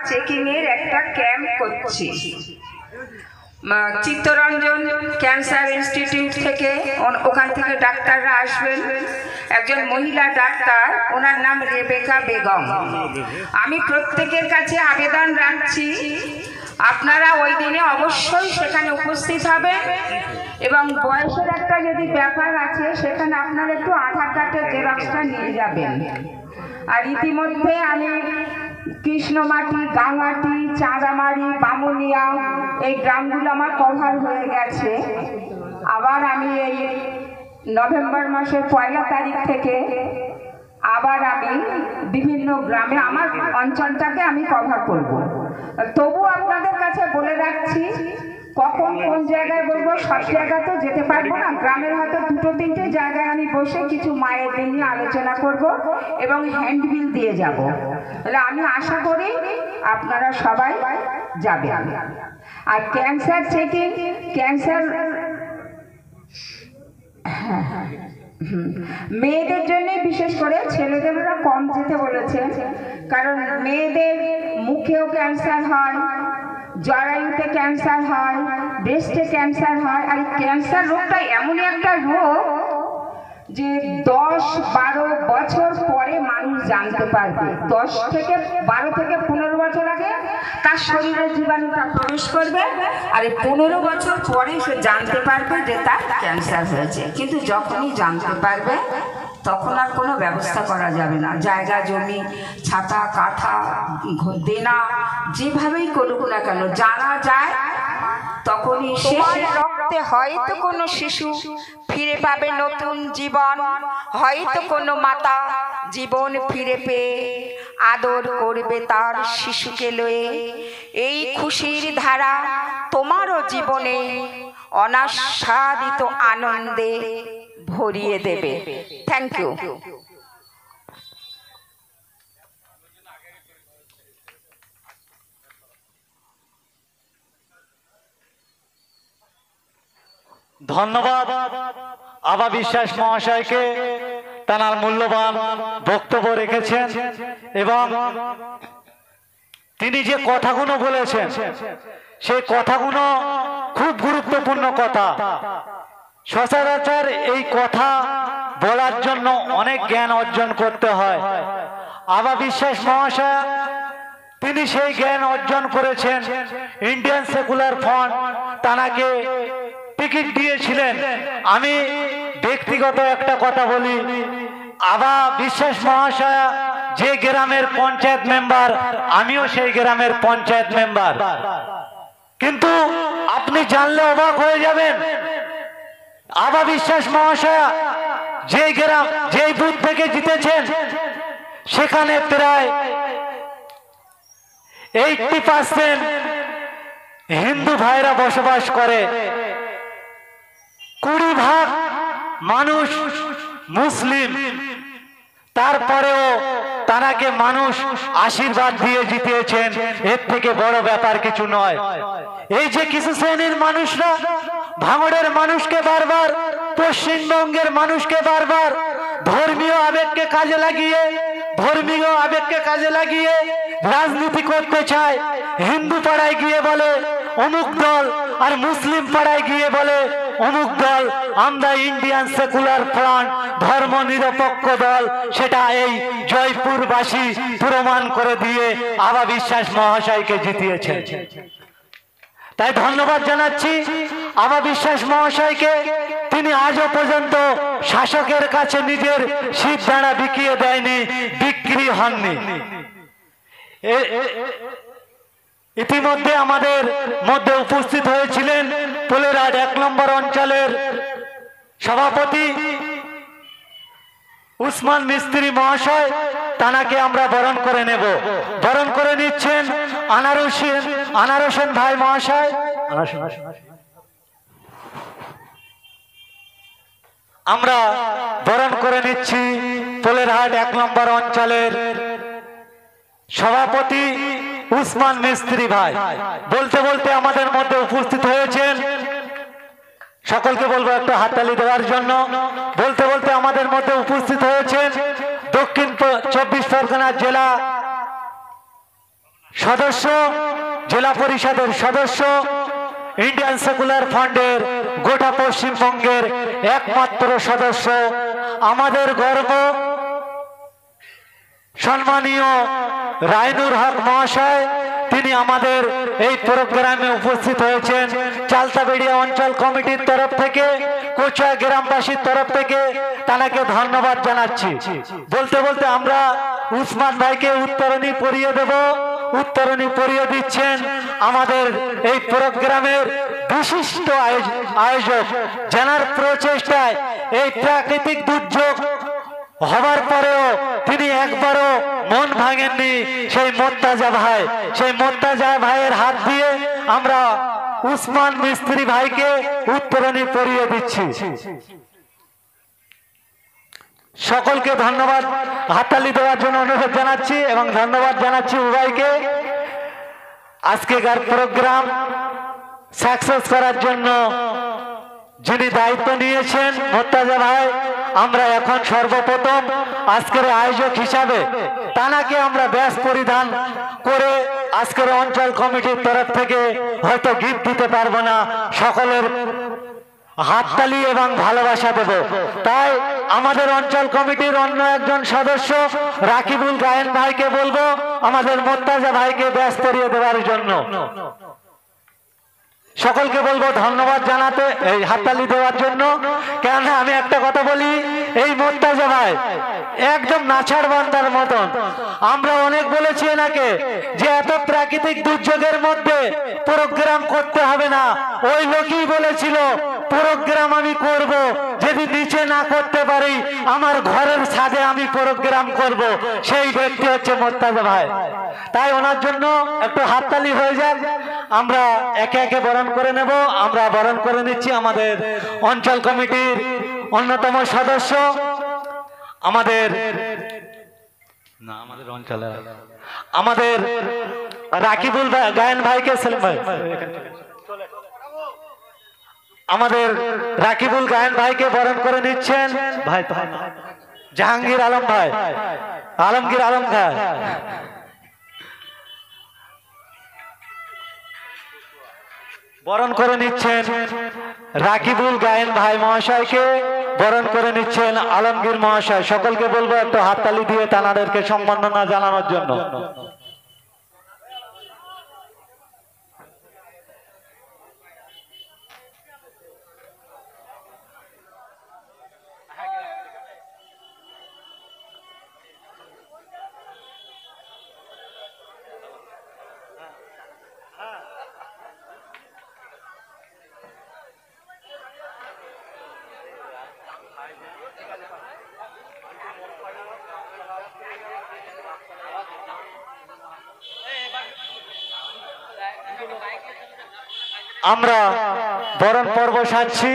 Checking এর একটা camp করছি চিত্তরঞ্জন ক্যান্সার ইনস্টিটিউট থেকে। ওখান থেকে ডাক্তাররা আসবেন, একজন মহিলা ডাক্তার, ওনার নাম রেবেকা বেগম। আমি প্রত্যেকের কাছে আবেদন রাখছি আপনারা ওই দিনে অবশ্যই সেখানে উপস্থিত হবেন এবং বয়সের একটা যদি ব্যাপার আছে সেখানে আপনারা একটু আধার কার্ডের জেরক্সটা নিয়ে যাবেন। আর ইতিমধ্যে আমি কৃষ্ণমাটি, গাঙ্গাটি, চাঁদামারি, বামুনিয়া এই গ্রামগুলো আমার কভার হয়ে গেছে। আবার আমি এই নভেম্বর মাসের 1 তারিখ থেকে আবার আমি বিভিন্ন গ্রামে আমার অঞ্চলটাকে আমি কভার করব। তবু আপনাদের কাছে বলে রাখছি কখন কোন জায়গায় বলবো, সব জায়গায় তো যেতে পারবো না। গ্রামের হয়তো 2-3টে জায়গায় আমি বসে কিছু মায়েদের নিয়ে আলোচনা করব এবং হ্যান্ডবিল দিয়ে যাব। তাহলে আমি আশা করি আপনারা সবাই যাবেন। আর ক্যান্সার চেকিং, ক্যান্সার মেয়েদের জন্য বিশেষ করে, ছেলেদের ওরা কম যেতে বলেছে, কারণ মেয়েদের মুখেও ক্যান্সার হয়, জরায়ুতে ক্যান্সার হয়, ব্রেস্টে ক্যান্সার হয়। আর ক্যান্সার রোগটা এমনই একটা রোগ যে 10-12 বছর পরে মানুষ জানতে পারবে। 12 থেকে 15 বছর আগে তার শরীরে জীবাণুটা প্রবেশ করবে, আর 15 বছর পরে সে জানতে পারবে যে তার ক্যান্সার হয়েছে। কিন্তু যখনই জানতে পারবে তখন আর কোনো ব্যবস্থা করা যাবে না। জায়গা জমি, ছাতা কাঁথা দেনা যেভাবেই করুক না কেন, জানা যায় তখনই শেষ রক্তে হয়তো কোনো শিশু ফিরে পাবে নতুন জীবন, হয়তো কোনো মাতা জীবন ফিরে পেয়ে আদর করবে তার শিশুকে লয়ে। এই খুশির ধারা তোমারও জীবনে অনাস্বাদিত আনন্দে ভরিয়ে দেবে। Thank you. ধন্যবাদ আবা বিশ্বাস মহাশয়কে, তার মূল্যবান বক্তব্য রেখেছেন এবং তিনি যে কথাগুলো বলেছেন সেই কথাগুলো খুব গুরুত্বপূর্ণ কথা। সচরাচর এই কথা বলার জন্য অনেক জ্ঞান অর্জন করতে হয়। আবা বিশ্বাস মহাশয় তিনি সেই জ্ঞান অর্জন করেছেন। ইন্ডিয়ান সেকুলার ফ্রন্ট তাকে টিকিট দিয়েছিলেন। আমি ব্যক্তিগত একটা কথা বলি, আবা বিশ্বাস মহাশয় যে গ্রামের পঞ্চায়েত মেম্বার, আমিও সেই গ্রামের পঞ্চায়েত মেম্বার। কিন্তু আপনি জানলে অবাক হয়ে যাবেন, আবা বিশ্বাস মহাশয় যে গ্রাম, যে বুথ থেকে জিতেছেন সেখানে প্রায় 80% হিন্দু ভাইরা বসবাস করে, 20% মানুষ মুসলিম। তারপরেও তাকে মানুষ আশীর্বাদ দিয়ে জিতিয়েছেন, এর থেকে বড় ব্যাপার কিছু নয়। এই যে কিছু শ্রেণীর মানুষরা ভাঙড়ের মানুষকে বারবার, পশ্চিমবঙ্গের মানুষকে বারবার ধর্মীয় আবেগকে কাজে লাগিয়ে রাজনীতি করতে চায়। হিন্দু পাড়ায় গিয়ে বলে অমুক দল, আর মুসলিম পাড়ায় গিয়ে বলে অমুক দল। আমরা ইন্ডিয়ান সেকুলার ফ্রন্ট ধর্ম নিরপেক্ষ দল, সেটা এই জয়পুরবাসী প্রমাণ করে দিয়ে আবা বিশ্বাস মহাশয়কে জিতিয়েছে। তাই ধন্যবাদ জানাচ্ছি আবা বিশ্বাস মহাশয়কে। তিনি আজও পর্যন্ত শাসকের কাছে নিজের শিরদাঁড়া বিকিয়ে দেয়নি, বিক্রি হননি। ইতিমধ্যে আমাদের মধ্যে উপস্থিত হয়েছিলেন পোলেরহাট 1 নম্বর অঞ্চলের সভাপতি উসমান মিস্ত্রি মহাশয়, তাকে আমরা বরণ করে নেব। বরণ করে নিচ্ছেন আনার হোসেন ভাই মহাশয়। আমরা বরণ করে নিচ্ছি পোলেরহাট 1 নম্বর অঞ্চলের সভাপতি উসমান মিস্ত্রি ভাই। বলতে বলতে আমাদের মধ্যে উপস্থিত হয়েছেন, সকলকে বলবো একটা হাততালি দেওয়ার জন্য। বলতে বলতে আমাদের মধ্যে উপস্থিত হয়েছেন দক্ষিণ 24 পরগনা জেলা সদস্য, জেলা পরিষদের সদস্য, ইন্ডিয়ান সেকুলার ফান্ডের গোটা পশ্চিমবঙ্গের একমাত্র সদস্য, আমাদের গর্ব সম্মানীয় রাইনুর হক মহাশয়, তিনি আমাদের এই প্রোগ্রামে উপস্থিত হয়েছেন। চালতাবেড়িয়া অঞ্চল কমিটির তরফ থেকে, কোচা গ্রামবাসীর তরফ থেকে তাকে ধন্যবাদ জানাচ্ছি। বলতে বলতে আমরা উসমান ভাইকে উত্তরণী পরিয়ে দেব। উত্তরণী পরিয়ে দিচ্ছেন আমাদের এই প্রোগ্রামের বিশিষ্ট আয়োজক, যার প্রচেষ্টায় এই প্রাকৃতিক দুর্যোগ হবার পরেও তিনি একবারও মন ভাঙেননি। সেই মোত্তাজা ভাই, সেই মোত্তাজা ভাইয়ের হাত দিয়ে আমরা উসমান মিস্ত্রি ভাইকে উত্তরণী পরিয়ে দিচ্ছি। সকলকে ধন্যবাদ, হাততালি দেওয়ার জন্য অনুরোধ জানাচ্ছি এবং ধন্যবাদ জানাচ্ছি উভয়কে। আজকের প্রোগ্রাম সাকসেস করার জন্য যিনি দায়িত্ব নিয়েছেন মোত্তাজা ভাই, আমরা এখন সর্বপ্রথম আজকের আয়োজক হিসাবে তানাকে আমরা ব্যাস পরিধান করে আজকের অঞ্চল কমিটির তরফ থেকে হয়তো গিফট দিতে পারবো না, সকলের হাততালি এবং ভালোবাসা দেব। তাই আমাদের অঞ্চল কমিটির অন্য একজন সদস্য রাকিবুল গায়েন ভাইকে বলবো আমাদের মোত্তাজা ভাইকে ব্যাস পরিয়ে দেওয়ার জন্য। সকলকে বলবো ধন্যবাদ জানাতে, এই হাততালি দেওয়ার জন্য। কেন আমি একটা কথা বলি, এই মোত্তাজা ভাই একদম নাছাড় বান্দার মতন। আমরা অনেক বলেছি এনাকে যে এত প্রাকৃতিক দুর্যোগের মধ্যে প্রোগ্রাম করতে হবে না। ওই লোকই বলেছিল প্রোগ্রাম আমি করব, যদি নিচে না করতে পারি আমার ঘরের ছাদে আমি প্রোগ্রাম করব। সেই ব্যক্তি হচ্ছে মোত্তাজা ভাই। তাই ওনার জন্য একটু হাততালি হয়ে যাক। আমরা একে একে বরণ করে নেব। আমরা বরণ করে নিচ্ছি আমাদের অঞ্চল কমিটির অন্যতম সদস্য, আমাদের অঞ্চলের আমাদের রাকিবুল গায়েন ভাইকে, সেলিম ভাই, আমাদের রাকিবুল গায়েন ভাইকে বরণ করে নিচ্ছেন ভাই জাহাঙ্গীর আলম ভাই, আলমগীর আলম ভাই। বরণ করে নিচ্ছেন রাকিবুল গায়েন ভাই মহাশয়কে, বরণ করে নিচ্ছেন আলমগীর মহাশয়। সকলকে বলবো একটু হাততালি দিয়ে তানাদেরকে সম্মাননা জানানোর জন্য। আমরা বরণ পর্ব সারছি।